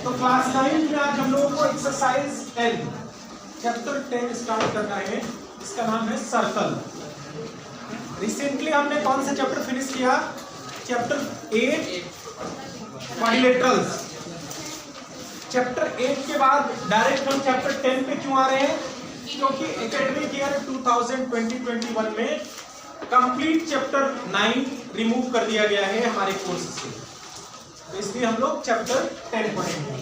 तो क्लास 9 में आज हम लोगों को एक्सरसाइज 10 चैप्टर 10 स्टार्ट करना है। इसका नाम है सर्कल। रिसेंटली हमने कौन सा चैप्टर फिनिश किया? Chapter 8 quadrilaterals. चैप्टर 8 के बाद डायरेक्ट हम चैप्टर 10 पे क्यों आ रहे हैं? क्योंकि एकेडमिक ईयर 2020-21 में कंप्लीट चैप्टर 9 रिमूव कर दिया गया है हमारे कोर्स से, तो इसलिए हम लोग चैप्टर 10 पढ़ेंगे।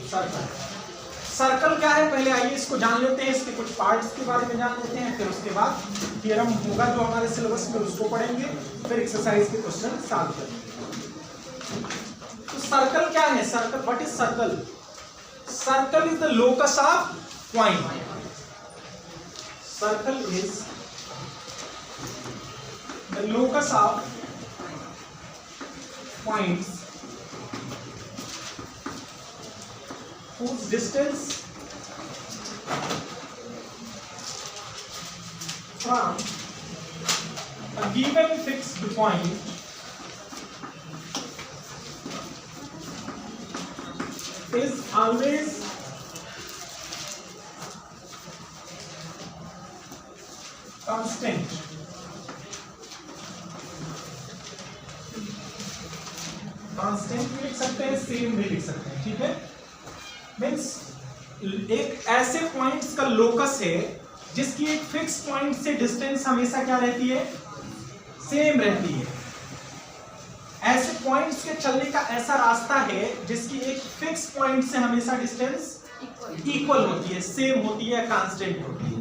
सर्कल क्या है पहले आइए इसको जान लेते हैं, इसके कुछ पार्ट्स के बारे में जान लेते हैं, फिर उसके बाद थ्योरम होगा जो हमारे सिलेबस में उसको पढ़ेंगे, फिर एक्सरसाइज के क्वेश्चन सॉल्व करेंगे। तो सर्कल क्या है? Circle, what is circle? Circle is the locus of point. Circle is the locus of points whose distance from a given fixed point is always constant. Constant भी लिख सकते हैं, same भी लिख सकते हैं, ठीक है। मीन्स एक ऐसे पॉइंट्स का लोकस है जिसकी एक फिक्स पॉइंट से डिस्टेंस हमेशा क्या रहती है? सेम रहती है। ऐसे पॉइंट्स के चलने का ऐसा रास्ता है जिसकी एक फिक्स पॉइंट से हमेशा डिस्टेंस इक्वल होती है, सेम होती है, कांस्टेंट होती है।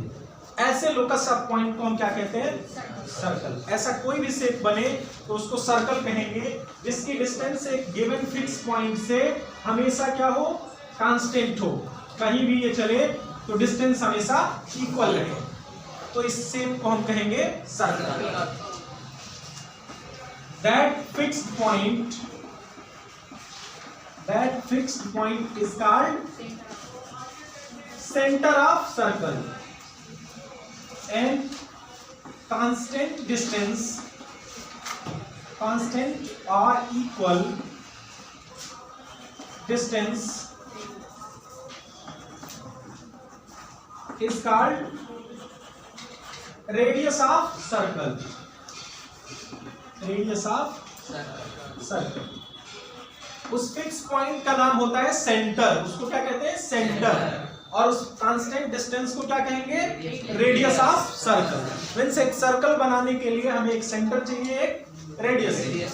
ऐसे लोकस ऑफ पॉइंट को हम क्या कहते हैं? सर्कल। ऐसा कोई भी शेप बने तो उसको सर्कल कहेंगे जिसकी डिस्टेंस एक गिवन फिक्स पॉइंट से हमेशा क्या हो? कांस्टेंट हो। कहीं भी ये चले तो डिस्टेंस हमेशा इक्वल रहे, तो इस शेप को हम कहेंगे circle. That fixed point is called centre of circle and constant distance, constant or equal distance is called radius of circle. Radius of circle. उस फिक्स पॉइंट का नाम होता है सेंटर, उसको क्या कहते हैं? सेंटर। और उस कांस्टेंट डिस्टेंस को क्या कहेंगे? Radius of circle. मींस एक सर्कल बनाने के लिए हमें एक सेंटर चाहिए, एक रेडियस चाहिए।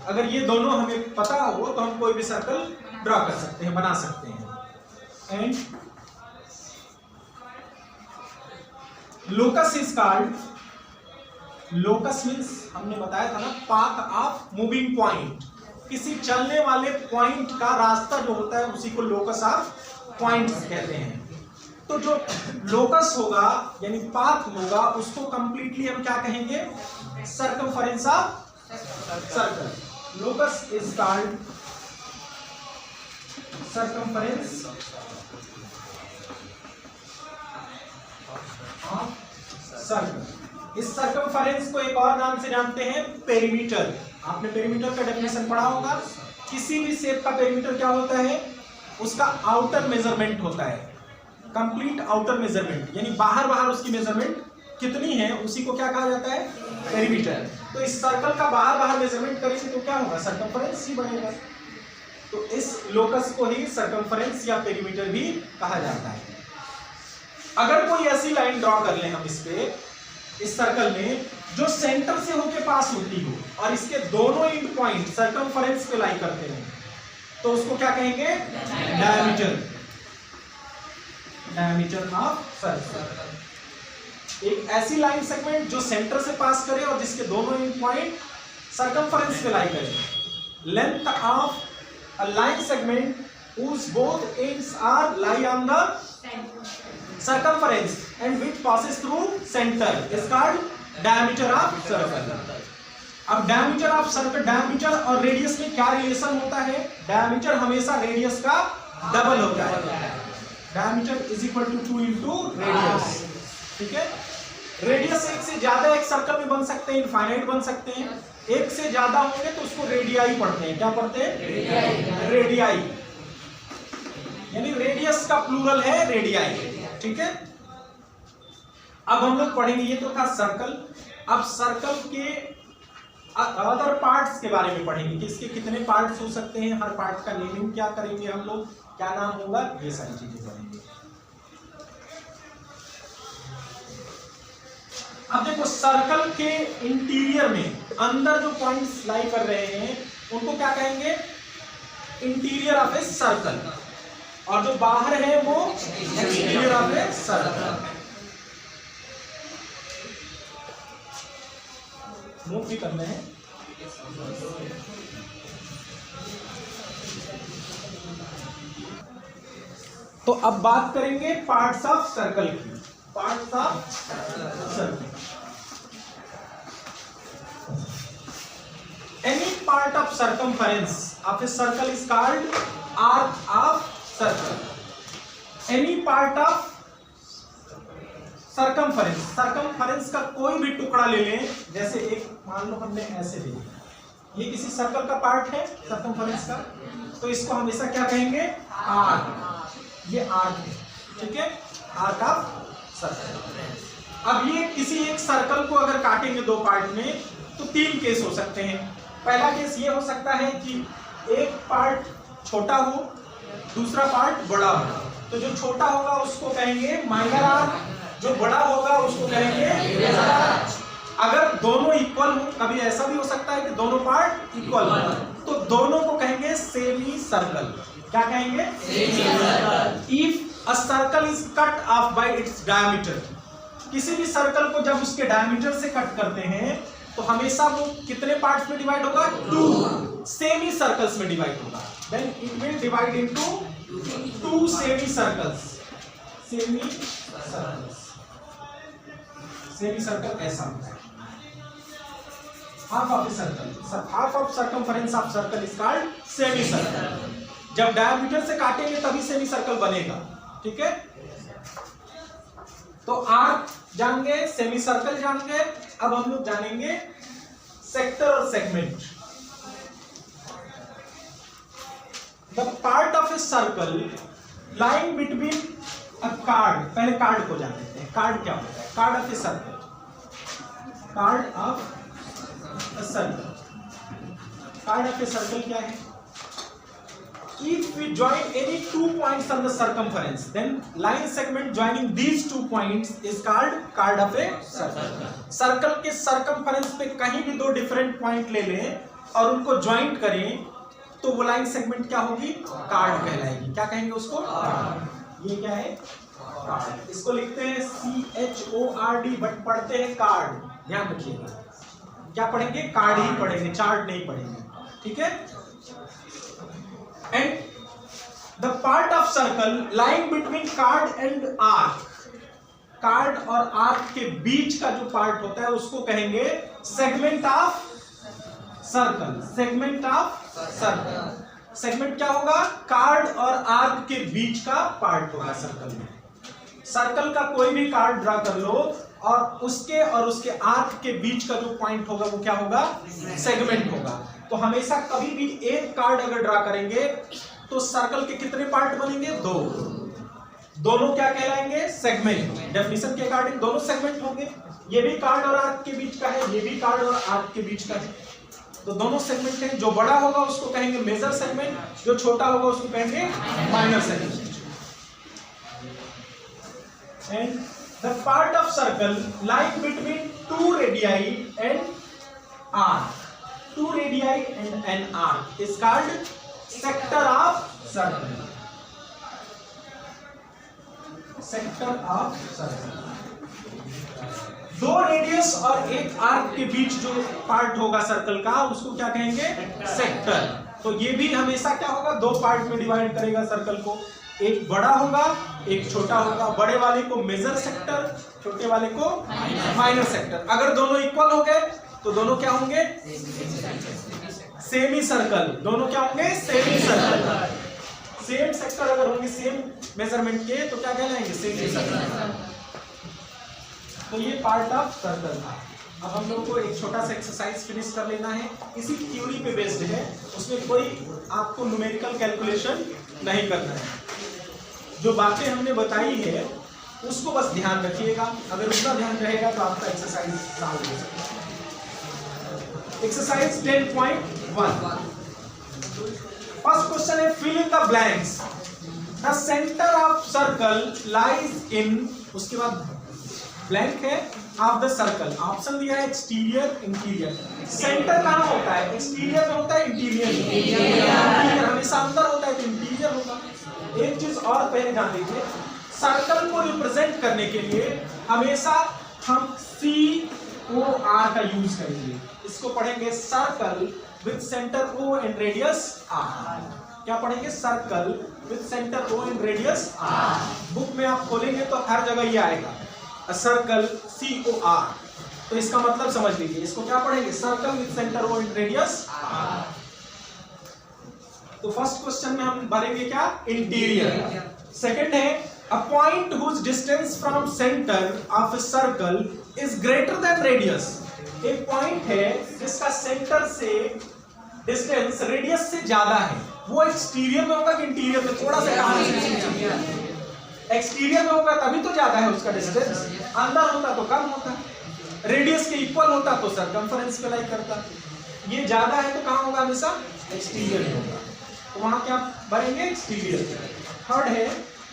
अगर ये दोनों हमें पता हो तो हम कोई भी सर्कल ड्रॉ कर सकते हैं, बना सकते हैं। And locus is called, locus means हमने बताया था ना, पाथ ऑफ मूविंग पॉइंट। किसी चलने वाले पॉइंट का रास्ता जो होता है उसी को लोकस ऑफ पॉइंट कहते हैं। तो जो लोकस होगा यानी पाथ होगा उसको कंप्लीटली हम क्या कहेंगे? Circumference of circle. Locus is called circumference of circle. इस सर्कमफरेंस को एक और नाम से जानते हैं, पेरीमीटर। आपने पेरीमीटर का डेफिनेशन पढ़ा होगा। किसी भी शेप का पेरीमीटर क्या होता है? उसका आउटर मेजरमेंट होता है, कंप्लीट आउटर मेजरमेंट, यानी बाहर उसकी मेजरमेंट कितनी है उसी को क्या कहा जाता है? पेरीमीटर। तो इस सर्कल का बाहर मेजरमेंट करेंगे तो क्या होगा? सर्कमफरेंस ही बनेगा। तो इस लोकस को ही सर्कमफरेंस या पेरीमीटर भी कहा जाता है। अगर कोई ऐसी लाइन ड्रॉ कर ले हम इस पे, इस सर्कल में, जो सेंटर से होके पास होती हो और इसके दोनों एंड पॉइंट सर्कमफरेंस पे लाई करते हैं, तो उसको क्या कहेंगे? डायमीटर। Diameter of circle. एक ऐसी लाइन सेगमेंट जो सेंटर से पास करे और जिसके दोनों एंड पॉइंट सर्कमफरेंस पे लाई करे। Length of a line segment whose both ends are lie on the circumference and which passes through center is called diameter of circle. अब डायमीटर ऑफ सर्कल, डायमीटर और radius में क्या relation होता है? Diameter हमेशा radius का double होता है। Diameter is equal to 2 into radius, ठीक है। रेडियस एक से ज्यादा एक सर्कल में बन सकते हैं, इनफाइनाइट बन सकते हैं। एक से ज्यादा होंगे तो उसको रेडियाई पढ़ते हैं। क्या पढ़ते हैं? रेडियाई। यानी इसका प्लूरल है रेडियाई। ठीक है, अब हम लोग पढ़ेंगे, ये तो था सर्कल। अब सर्कल के अदर पार्ट्स के बारे में पढ़ेंगे कि इसके कितने पार्ट्स हो सकते हैं, हर पार्ट का नेमिंग क्या करेंगे हम लोग, क्या नाम होगा, ये सारी चीजें पढ़ेंगे। अब देखो, सर्कल के इंटीरियर में अंदर जो पॉइंट्स लाई कर रहे हैं उनको क्या कहेंगे, इंटीरियर ऑफ ए सर्कल, और जो बाहर है वो exterior of a circle. Move भी करना है। तो अब बात करेंगे पार्ट्स ऑफ सर्कल की। Parts of circle, any part of circumference of a circle is called arc of circle. Any part of circumference, circumference का कोई भी टुकड़ा ले लें, जैसे एक मान लो हमने ऐसे ले लिया, ये किसी सर्कल का पार्ट है सर्कमफरेंस का, तो इसको हमेशा क्या कहेंगे, आर्क। ये आर्क है, ठीक है, आर्क ऑफ सर्कल। अब ये किसी एक सर्कल को अगर काटेंगे दो पार्ट में तो तीन केस हो सकते हैं। पहला केस ये हो सकता है कि एक पार्ट छोटा हो, दूसरा पार्ट बड़ा हो, तो जो छोटा होगा उसको कहेंगे माइनर आर्क, जो बड़ा होगा उसको कहेंगे मेजर आर्क। अगर दोनों इक्वल हो, कभी ऐसा भी हो सकता है कि दोनों पार्ट इक्वल हो, तो दोनों को कहेंगे सेमी सर्कल। क्या कहेंगे, semi circle. If a circle is cut off bye its diameter, किसी भी सर्कल को जब उसके डायमीटर से कट करते हैं तो हमेशा वो कितने पार्ट्स में डिवाइड होगा, टू सेमी सर्कल्स में डिवाइड होगा। Then it will divide into two semi circles. Semi circles, semi circle ऐसा होता है। Half of circle, half of circumference of circle is called semi circle. जब डायमीटर से काटेंगे तभी सेमी सर्कल बनेगा। ठीक है, तो आर्क जान गए, सेमी सर्कल जान गए। अब हम लोग जानेंगे सेक्टर और segment. The part of a circle lying between a card, पहले कार्ड को जान लेते हैं। कार्ड क्या होता है, card of a circle, card of a circle. Card of a circle क्या है, if we join any two points on the circumference, then line segment joining these two points is called card of a circle. Circle के circumference पे कहीं भी दो different point ले लें और उनको ज्वाइंट करें तो वो लाइन सेगमेंट क्या होगी, कार्ड कहलाएगी। क्या कहेंगे उसको, कार्ड। ये क्या है, कार्ड। इसको लिखते हैं CHORD, बट पढ़ते हैं कार्ड। ध्यान रखिएगा, क्या पढ़ेंगे, कार्ड ही पढ़ेंगे, चार्ट नहीं पढ़ेंगे। ठीक है, and the part of circle lying between card and arc, card और आर्क के बीच का जो पार्ट होता है उसको कहेंगे segment of circle. Segment of circle, segment क्या होगा, कार्ड और आर्क के बीच का पार्ट होगा सर्कल में। सर्कल का कोई भी कार्ड ड्रा कर लो और उसके आर्क के बीच का जो पॉइंट होगा वो क्या होगा, सेगमेंट होगा। तो हमेशा कभी भी एक कार्ड अगर ड्रा करेंगे तो सर्कल के कितने पार्ट बनेंगे, दो। दोनों क्या कहलाएंगे, सेगमेंट। डेफिनेशन के अकॉर्डिंग दोनों सेगमेंट होंगे। ये भी कार्ड और आर्क के बीच का है, ये भी कार्ड और आर्क के बीच का है, तो दोनों सेगमेंट हैं। जो बड़ा होगा उसको कहेंगे मेजर सेगमेंट, जो छोटा होगा उसको कहेंगे minor segment. And the part of circle lying between two radii and arc, two radii and an arc is called sector of circle. Sector of circle, दो रेडियस और एक आर्क के बीच जो पार्ट होगा सर्कल का उसको क्या कहेंगे, सेक्टर। तो ये भी हमेशा क्या होगा, दो पार्ट में डिवाइड करेगा सर्कल को। एक बड़ा होगा, एक छोटा होगा। बड़े वाले को मेजर सेक्टर, छोटे वाले को माइनर सेक्टर। अगर दोनों इक्वल हो गए तो दोनों क्या होंगे, सेमी सर्कल। दोनों क्या होंगे, सेमी सर्कल। सेम सेक्टर अगर होंगे सेम मेजरमेंट के तो क्या कहलाएंगे, सेमी सर्कल। तो ये पार्ट ऑफ सर्कल था। अब हम लोग को एक छोटा सा एक्सरसाइज फिनिश कर लेना है। इसी थ्योरी पे बेस्ड है, उसमें कोई आपको न्यूमेरिकल कैलकुलेशन नहीं करना है। जो बातें हमने बताई है उसको बस ध्यान रखिएगा, अगर उसका ध्यान रहेगा तो आपका एक्सरसाइज सॉल्व हो सकता है। एक्सरसाइज 10.1 फर्स्ट क्वेश्चन है fill in the blanks. The centre of circle lies in, उसके बाद ब्लैंक है ऑफ द सर्कल, ऑप्शन दिया है एक्सटीरियर इंटीरियर। सेंटर कहाँ होता है? एक्सटीरियर में होता है, इंटीरियर में? इंटीरियर हमेशा अंदर होता है तो इंटीरियर होगा। एक चीज और पहले जान लीजिए, सर्कल को रिप्रेजेंट करने के लिए हमेशा हम COR का यूज करेंगे। इसको पढ़ेंगे circle with centre O and radius R। क्या पढ़ेंगे? Circle with centre O and radius R। Book में आप खोलेंगे तो हर जगह ये आएगा सर्कल COR, तो इसका मतलब समझ लीजिए। इसको क्या पढ़ेंगे? Circle with centre O and radius R। तो फर्स्ट क्वेश्चन में हम भरेंगे क्या? इंटीरियर। सेकंड है a point whose distance from centre of a circle is greater than radius. एक पॉइंट है जिसका सेंटर से डिस्टेंस रेडियस से ज्यादा है, वो एक्सटीरियर में होगा कि इंटीरियर में? थोड़ा सा एक्सटीरियर में होगा तभी तो ज्यादा है उसका डिस्टेंस, अंदर होता तो कम होता, रेडियस के इक्वल होता तो सरकमफरेंस पे लाइक करता। ये ज्यादा है तो कहां होगा? हमेशा एक्सटीरियर में होगा, तो वहां क्या भरेंगे? एक्सटीरियर। थर्ड है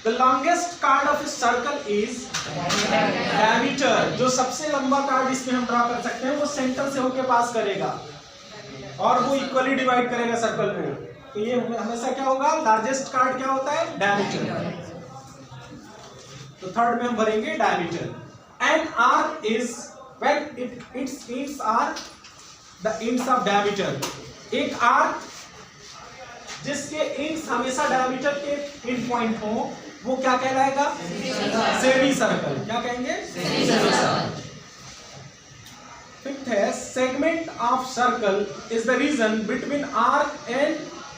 the longest card of a circle is diameter. जो सबसे लंबा कार्ड इसमें हम ड्रा कर सकते हैं वो सेंटर से होके पास करेगा और वो इक्वली डिवाइड करेगा सर्कल को, तो ये हमेशा क्या होगा? लार्जेस्ट कार्ड क्या होता है? डायमीटर। तो थर्ड में हम भरेंगे diameter. An arc is when its ends are the ends of diameter. एक आर्क जिसके एंड्स हमेशा डायमीटर के एंड पॉइंट हो वो क्या कहलाएगा? Semi circle. क्या कहेंगे? Semi circle. फिफ्थ है segment of circle is the region between arc and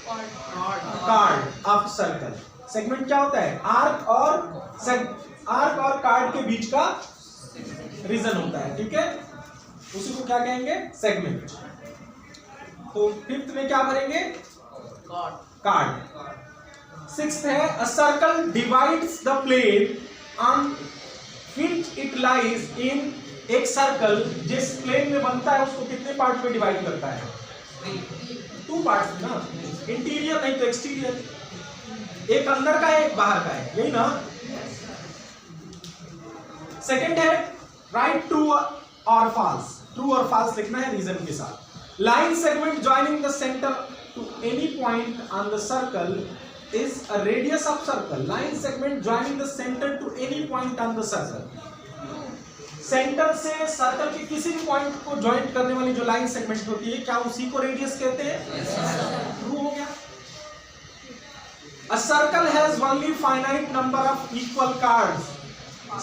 chord of circle. Segment क्या होता है? आर्क और कार्ड के बीच का रीजन होता है, ठीक है? उसी को क्या कहेंगे? सेगमेंट। तो फिफ्थ में क्या भरेंगे? कार्ड। सिक्स्थ है a circle divides the plane on which it lies in. एक सर्कल जिस प्लेन में बनता है उसको कितने पार्ट में डिवाइड करता है? 2 पार्ट ना, इंटीरियर नहीं तो एक्सटीरियर। एक अंदर का है एक बाहर का है, यही ना? सेकंड है राइट ट्रू और फॉल्स। ट्रू और फॉल्स लिखना है रीजन के साथ। Line segment joining the centre to any point on the circle is a radius of circle. Line segment joining the center to any point on the circle. Centre से circle के किसी भी point को joint करने वाली जो line segment होती है क्या उसी को रेडियस कहते हैं? ट्रू हो गया। A circle has only finite number of equal cards.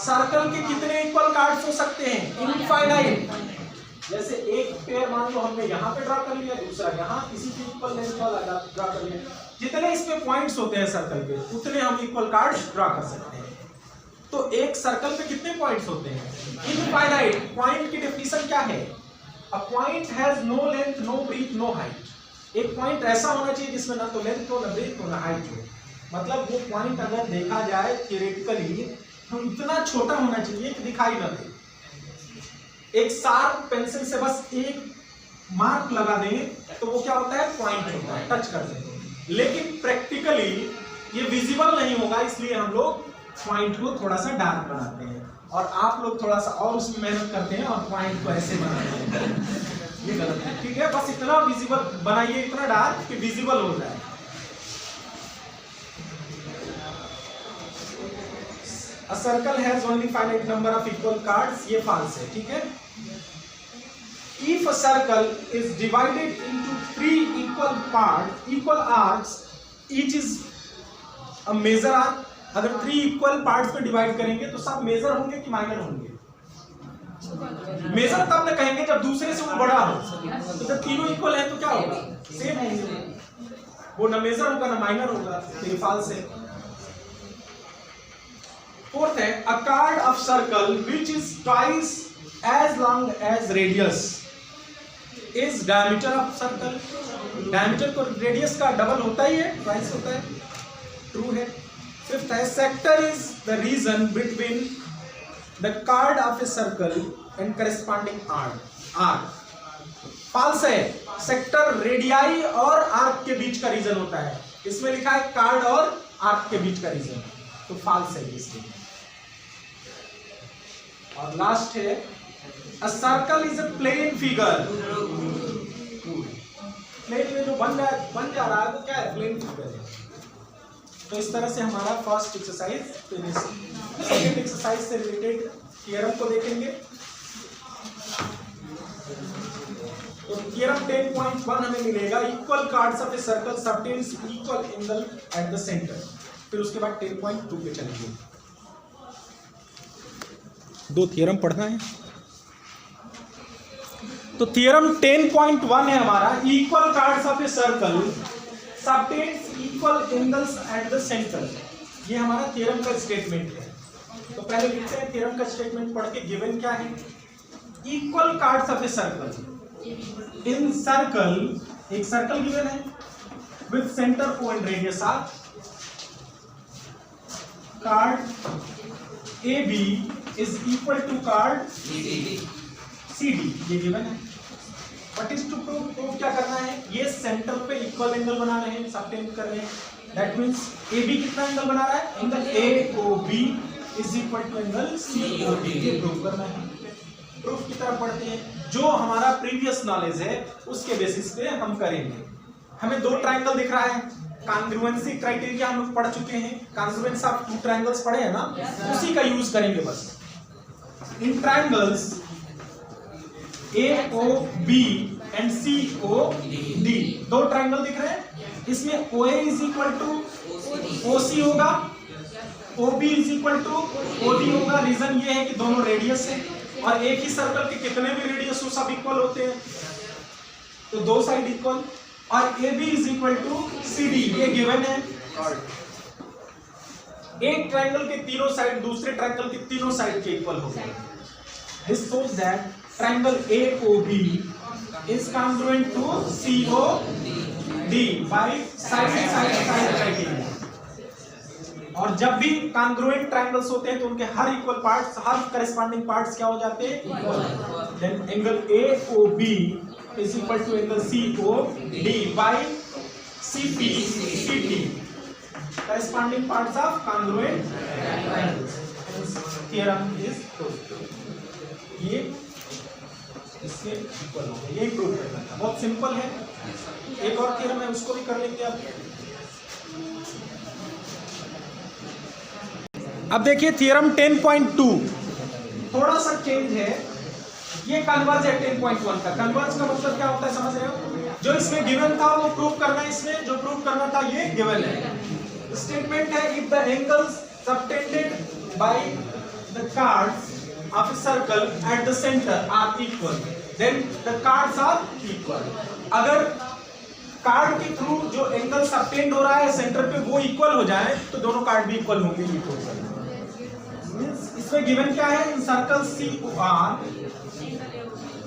Circle के कितने इक्वल कार्ड्स हो सकते हैं? इनफाइनाइट। जैसे एक पेयर मान लो हमने यहाँ पे ड्रा कर लिया, दूसरा यहाँ, इसी के इक्वल लेंथ वाला ड्रा कर लिया। जितने इसमें पॉइंट्स होते हैं सर्कल पे उतने हम इक्वल कार्ड्स ड्रा कर सकते हैं। तो एक सर्कल पे कितने पॉइंट्स होते हैं? इनफाइनाइट। पॉइंट की डेफिनेशन क्या है? A point has no length, no breadth, no height. एक पॉइंट ऐसा होना चाहिए जिसमें ना तो लेंथ हो, ना ब्रीथ हो, ना हाइट हो। मतलब वो पॉइंट अगर देखा जाए थियोरेटिकली तो इतना छोटा होना चाहिए कि दिखाई ना दे। एक शार्प पेंसिल से बस एक मार्क लगा दें तो वो क्या होता है? पॉइंट होता है, टच कर दें। लेकिन प्रैक्टिकली ये विजिबल नहीं होगा, इसलिए हम लोग पॉइंट को थोड़ा सा डार्क बनाते हैं और आप लोग थोड़ा सा और उसमें मेहनत करते हैं और पॉइंट को ऐसे बनाते हैं। ये गलत है, ठीक है? बस इतना विजिबल बनाइए, इतना डार्क कि विजिबल हो जाए। A circle has only finite number of equal cards, ये false है, ठीक है? If a circle is divided into 3 equal arcs, each is a major arc. अगर 3 इक्वल पार्ट्स में डिवाइड करेंगे तो सब मेजर होंगे कि माइनर होंगे? मेजर तब न कहेंगे जब दूसरे से वो बड़ा हो। तो जब तीनों इक्वल है तो क्या होगा? सेम होंगे, वो न मेजर होगा ना माइनर होगा, तो ये फॉल्स है। फोर्थ है a chord of circle which is twice as long as radius is diameter of circle. Diameter को रेडियस का डबल होता ही है, ट्वाइस होता है। ट्रू है। फिफ्थ है sector is the region between the chord of a circle and corresponding arc. False है, सेक्टर रेडियाई और आर्क के बीच का रीजन होता है, इसमें लिखा है कार्ड और आर्क के बीच का रीजन, तो फॉल्स है इसलिए। और लास्ट है a circle is a plane figure. Plane में जो बन जा रहा है वो क्या है, प्लेन फिगर है। तो इस तरह से हमारा first exercise finish. Second exercise से रिलेटेड थ्योरम को देखेंगे। तो थ्योरम 10.1 हमें मिलेगा, equal chords of a circle subtends equal angle at the centre. फिर उसके बाद 10.2 पे चलेंगे। दो थ्योरम पढ़ना है। तो थ्योरम 10.1 है हमारा, equal chords of a circle subtends equal angles at the centre. ये हमारा थ्योरम का स्टेटमेंट है। तो पहले लिखते हैं थ्योरम का स्टेटमेंट पढ़ के। गिवन क्या है, equal chords of a circle. In circle, एक सर्कल गिवन है with centre O and radius R. Chord AB is equal to chord CD, ये गिवन है। What is to prove, prove क्या करना है, ये सेंटर पे इक्वल एंगल बना रहे हैं, सबटेंड कर रहे हैं। दैट मींस AB कितना एंगल बना रहा है, angle AOB is equal to angle COD। ये प्रूव करना है। प्रूफ की तरफ पढ़ते हैं। जो हमारा प्रीवियस नॉलेज है उसके बेसिस पे हम करेंगे। हमें दो ट्रायंगल दिख रहा है, कॉन्ग्रुएंसी क्राइटेरिया हम लोग पढ़ चुके हैं। कॉन्ग्रुएंस ऑफ टू ट्रायंगल्स पढ़े हैं ना, उसी का यूज करेंगे बस। In triangles AOB and COD, दो ट्रायंगल दिख रहे हैं। इसमें OA is equal to OC होगा, OB is equal to OD होगा। रीजन ये है कि दोनों रेडियस है और एक ही सर्कल के कितने भी रेडियस हो सब इक्वल होते हैं, तो दो साइड इक्वल। और AB is equal to CD, ये गिवन है। एक ट्रायंगल के तीनों साइड दूसरे ट्रायंगल के तीनों साइड के इक्वल हो गए। This shows that triangle AOB is congruent to COD by side criteria। और जब भी कॉन्ग्रुएंट ट्रायंगल्स होते हैं तो उनके हर इक्वल पार्ट्स, हर करस्पॉन्डिंग पार्ट्स क्या हो जाते हैं, equal. Then angle AOB is equal to angle COD by CPCT, corresponding parts of congruent triangles. Theorem is proved. ये इसके इक्वल हो गया, यही प्रूव करना था। बहुत सिंपल है। एक और थ्योरम है उसको भी कर लेंगे आप। अब देखिए थ्योरम 10.2, थोड़ा सा चेंज है। ये कन्वर्ज है 10.1 का। कन्वर्ज का मतलब क्या होता है समझ रहे हो, जो इसमें गिवन था वो प्रूव करना है, इसमें जो प्रूव करना था ये गिवन है। स्टेटमेंट है if the angles subtended by the cards of a circle at the center are equal, then the cards are equal। अगर कार्ड के थ्रू जो एंगल सबटेंड हो रहा है सेंटर पे वो इक्वल हो जाए तो दोनों कार्ड भी इक्वल होंगे। इसमें गिवन क्या है, in circle COR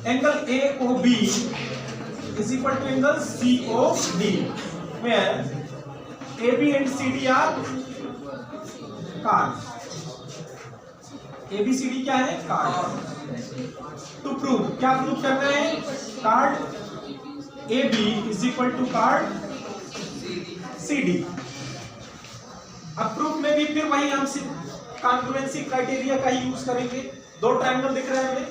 angle AOB is equal to angle COD where AB and CD are cards। ABCD क्या है, कार्ड। टू प्रूव, क्या प्रूव करना है, chord AB is equal to chord CD। अब प्रूफ में भी फिर वही हम कॉन्ग्रुएंसी क्राइटेरिया का ही यूज करेंगे। दो ट्रायंगल दिख रहे हैं हमें,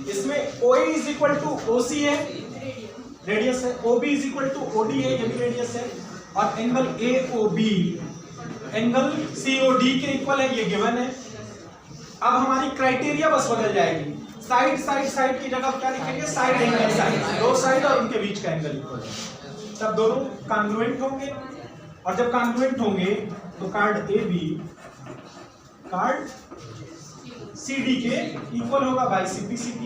इसमें OA is equal to OC है, रेडियस है, OB is equal to OD है, ये भी रेडियस है। और एंगल AOB एंगल COD के इक्वल है, ये गिवन है। अब हमारी क्राइटेरिया बस बदल जाएगी, साइड साइड साइड की जगह क्या लिखेंगे, साइड एंगल साइड, दो साइड और उनके बीच का एंगल इक्वल है, तब दोनों कॉन्ग्रुएंट होंगे। और जब कॉन्ग्रुएंट होंगे तो कार्ड AB कार्ड CD के इक्वल होगा बाय CPCT।